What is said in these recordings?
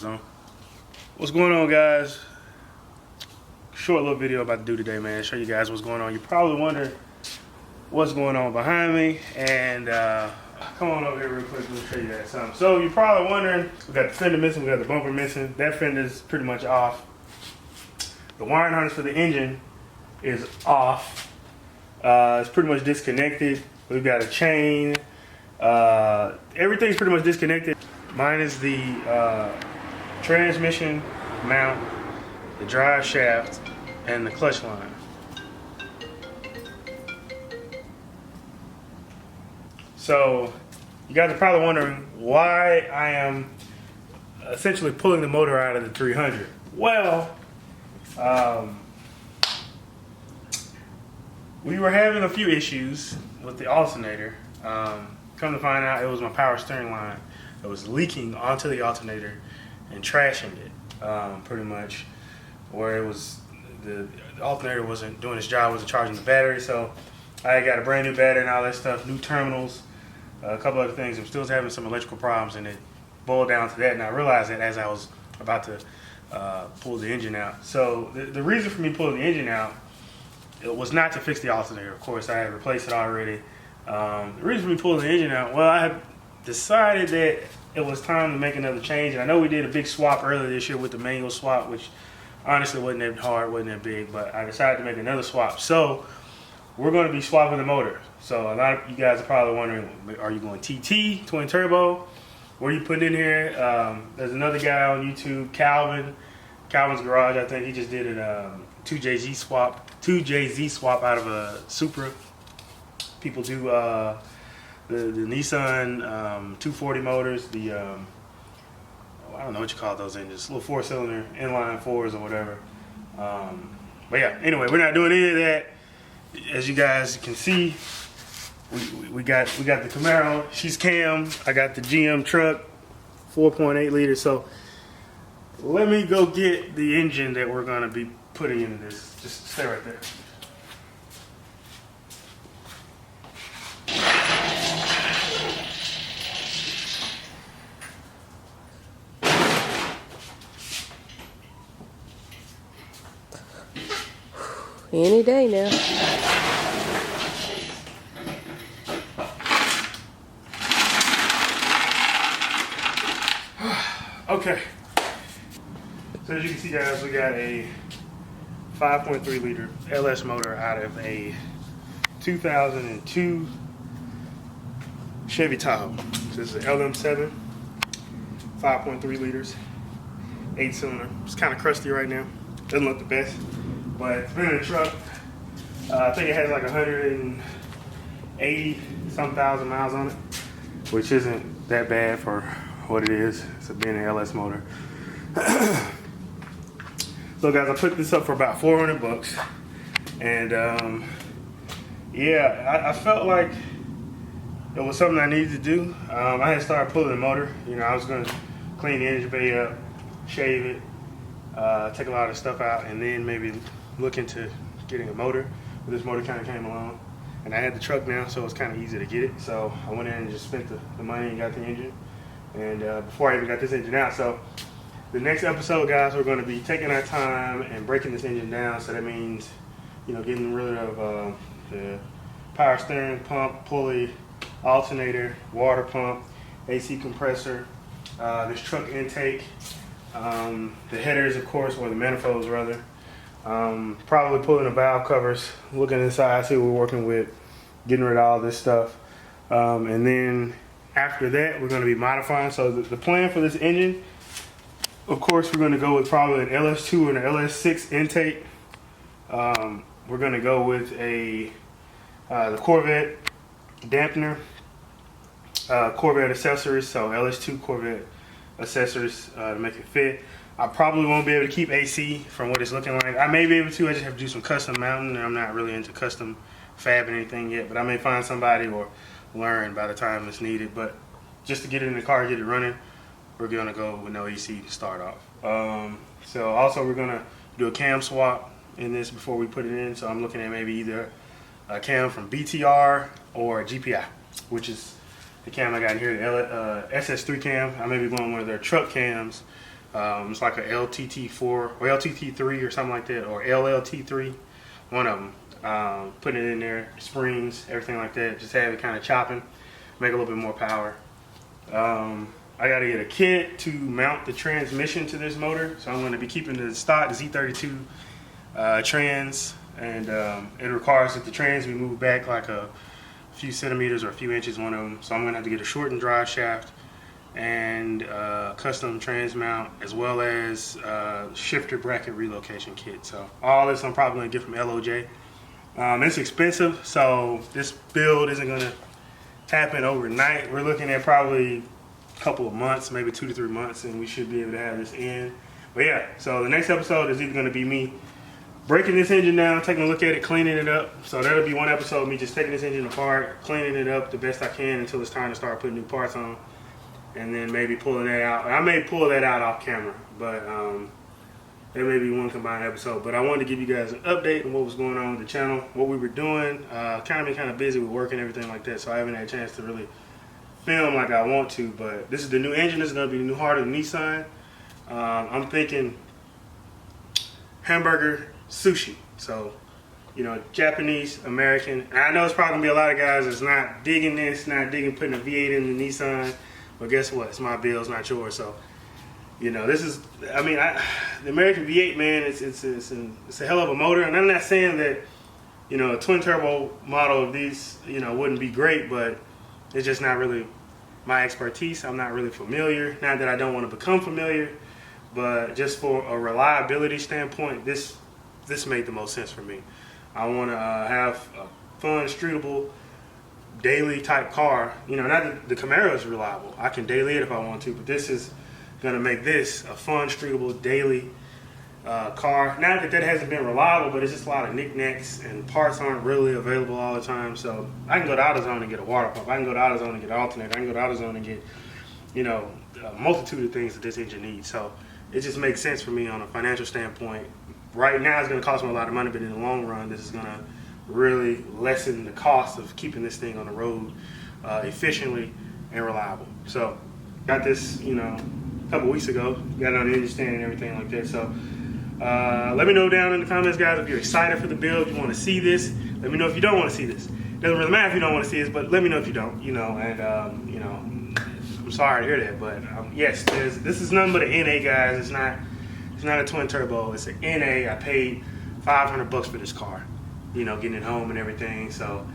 So, what's going on, guys? Short little video about to do today, man. Show you guys what's going on. You're probably wondering what's going on behind me, and come on over here real quick. Let me show you guys something. So you're probably wondering, we got the fender missing, we got the bumper missing. That fender's pretty much off. The wiring harness for the engine is off. It's pretty much disconnected. We've got a chain. Everything's pretty much disconnected. Mine is the transmission mount, the drive shaft, and the clutch line. So you guys are probably wondering why I am essentially pulling the motor out of the 300. Well, we were having a few issues with the alternator. Come to find out, it was my power steering line that was leaking onto the alternator and trashing it, pretty much, where it was the alternator wasn't doing its job, wasn't charging the battery. So I got a brand new battery and all that stuff, new terminals, a couple other things. I'm still having some electrical problems, and it boiled down to that. And I realized that as I was about to pull the engine out. So the reason for me pulling the engine out, it was not to fix the alternator. Of course, I had replaced it already. The reason for me pulling the engine out, well, I had decided that it was time to make another change. And I know we did a big swap earlier this year with the manual swap, which honestly wasn't that hard, wasn't that big, but I decided to make another swap. So we're going to be swapping the motor. So a lot of you guys are probably wondering, are you going TT, twin turbo? What are you putting in here? There's another guy on YouTube, Calvin's Garage, I think. He just did a 2JZ swap out of a Supra. People do the Nissan 240 motors, the I don't know what you call those engines, little 4-cylinder inline fours or whatever. But yeah, anyway, we're not doing any of that. As you guys can see, we got the Camaro. She's cam. I got the GM truck, 4.8 liters. So let me go get the engine that we're gonna be putting into this. Just stay right there. Any day now. Okay. So as you can see, guys, we got a 5.3 liter LS motor out of a 2002 Chevy Tahoe. So this is an LM7, 5.3 liters, 8-cylinder. It's kind of crusty right now. Doesn't look the best. But it's been in the truck. I think it has like 180-some thousand miles on it, which isn't that bad for what it is. It's being an LS motor. So guys, I put this up for about 400 bucks. And yeah, I felt like it was something I needed to do. I had started pulling the motor. You know, I was gonna clean the engine bay up, shave it, take a lot of stuff out, and then maybe look into getting a motor. But this motor kind of came along, and I had the truck now, so it's kind of easy to get it. So I went in and just spent the money and got the engine, and before I even got this engine out. So the next episode, guys, we're going to be taking our time and breaking this engine down. So that means, you know, getting rid of the power steering, pump, pulley, alternator, water pump, AC compressor, this truck intake, the headers, of course, or the manifolds rather. Probably pulling the valve covers, looking inside, see what we're working with, getting rid of all this stuff. And then after that, we're going to be modifying. So the plan for this engine, of course, we're going to go with probably an LS2 or an LS6 intake. We're going to go with the Corvette dampener, Corvette accessories, so LS2 Corvette accessories to make it fit. I probably won't be able to keep AC from what it's looking like. I may be able to. I just have to do some custom mounting, and I'm not really into custom fab and anything yet, but I may find somebody or learn by the time it's needed. But just to get it in the car, get it running, we're gonna go with no AC to start off. So also we're gonna do a cam swap in this before we put it in. So I'm looking at maybe either a cam from BTR or a GPI, which is the cam I got here, the SS3 cam. I may be going one of their truck cams It's like a LTT4 or LTT3 or something like that, or LLT3, one of them. Putting it in there, springs, everything like that. Just have it kind of chopping, make a little bit more power. I got to get a kit to mount the transmission to this motor, so I'm going to be keeping the stock Z32 trans, and it requires that the trans be moved back like a few centimeters or a few inches, one of them. So I'm going to have to get a shortened drive shaft and custom trans mount, as well as shifter bracket relocation kit. So all this I'm probably going to get from LOJ. It's expensive, so this build isn't going to happen overnight. We're looking at probably a couple of months, maybe 2 to 3 months, and we should be able to have this in. But yeah, so the next episode is either going to be me breaking this engine down, taking a look at it, cleaning it up. So that'll be one episode of me just taking this engine apart, cleaning it up the best I can until it's time to start putting new parts on, and then maybe pulling that out. I may pull that out off camera, but there may be one combined episode. But I wanted to give you guys an update on what was going on with the channel, what we were doing. Kind of busy with work and everything like that, so I haven't had a chance to really film like I want to. But this is the new engine. This is going to be the new heart of the Nissan. I'm thinking Hamburger, Sushi. So, you know, Japanese, American. And I know it's probably going to be a lot of guys that's not digging this, not digging putting a V8 in the Nissan. But guess what? It's my bill, it's not yours. So, you know, this is, I mean, the American V8, man, it's a hell of a motor. And I'm not saying that, you know, a twin turbo model of these, you know, wouldn't be great, but it's just not really my expertise. I'm not really familiar. Not that I don't want to become familiar, but just for a reliability standpoint, this made the most sense for me. I want to have a fun, streetable, daily type car. You know, not that the Camaro is reliable. I can daily it if I want to, but this is going to make this a fun, streetable, daily car. Not that hasn't been reliable, but it's just a lot of knickknacks, and parts aren't really available all the time. So I can go to AutoZone and get a water pump. I can go to AutoZone and get an alternator. I can go to AutoZone and get, you know, a multitude of things that this engine needs. So it just makes sense for me on a financial standpoint. Right now it's going to cost me a lot of money, but in the long run, this is going to really lessen the cost of keeping this thing on the road efficiently and reliable. So got this, you know, a couple weeks ago. Got it on the engine stand and everything like that. So let me know down in the comments, guys, if you're excited for the build, if you want to see this. Let me know if you don't want to see this. Doesn't really matter if you don't want to see this, but let me know if you don't, you know. And, you know, I'm sorry to hear that, but yes, this is nothing but an NA, guys. It's not a twin turbo. It's an NA. I paid $500 for this car, you know, getting it home and everything. So,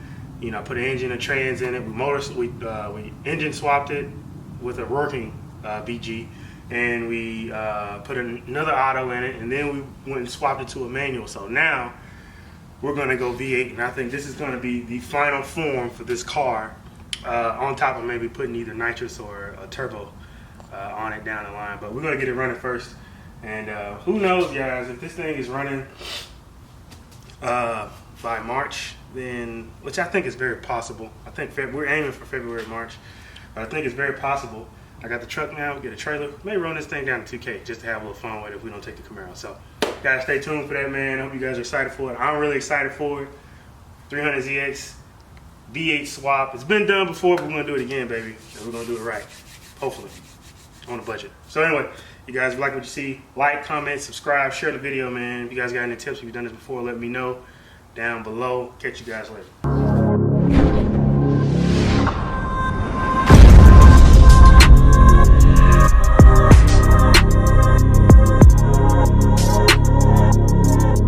you know, I put an engine and trans in it. We engine swapped it with a working BG, and we put another auto in it, and then we went and swapped it to a manual. So now we're going to go V8, and I think this is going to be the final form for this car, on top of maybe putting either nitrous or a turbo on it down the line. But we're going to get it running first. And who knows, guys, if this thing is running by March, then, which I think is very possible. I think we're aiming for February, March, but I think it's very possible. I got the truck now, get a trailer, maybe run this thing down to 2K just to have a little fun with it if we don't take the Camaro. So, guys, stay tuned for that, man. I hope you guys are excited for it. I'm really excited for it. 300ZX, V8 swap. It's been done before, but we're going to do it again, baby. And we're going to do it right, hopefully, on a budget. So anyway, you guys, if you like what you see, like, comment, subscribe, share the video, man. If you guys got any tips, if you've done this before, let me know down below. Catch you guys later.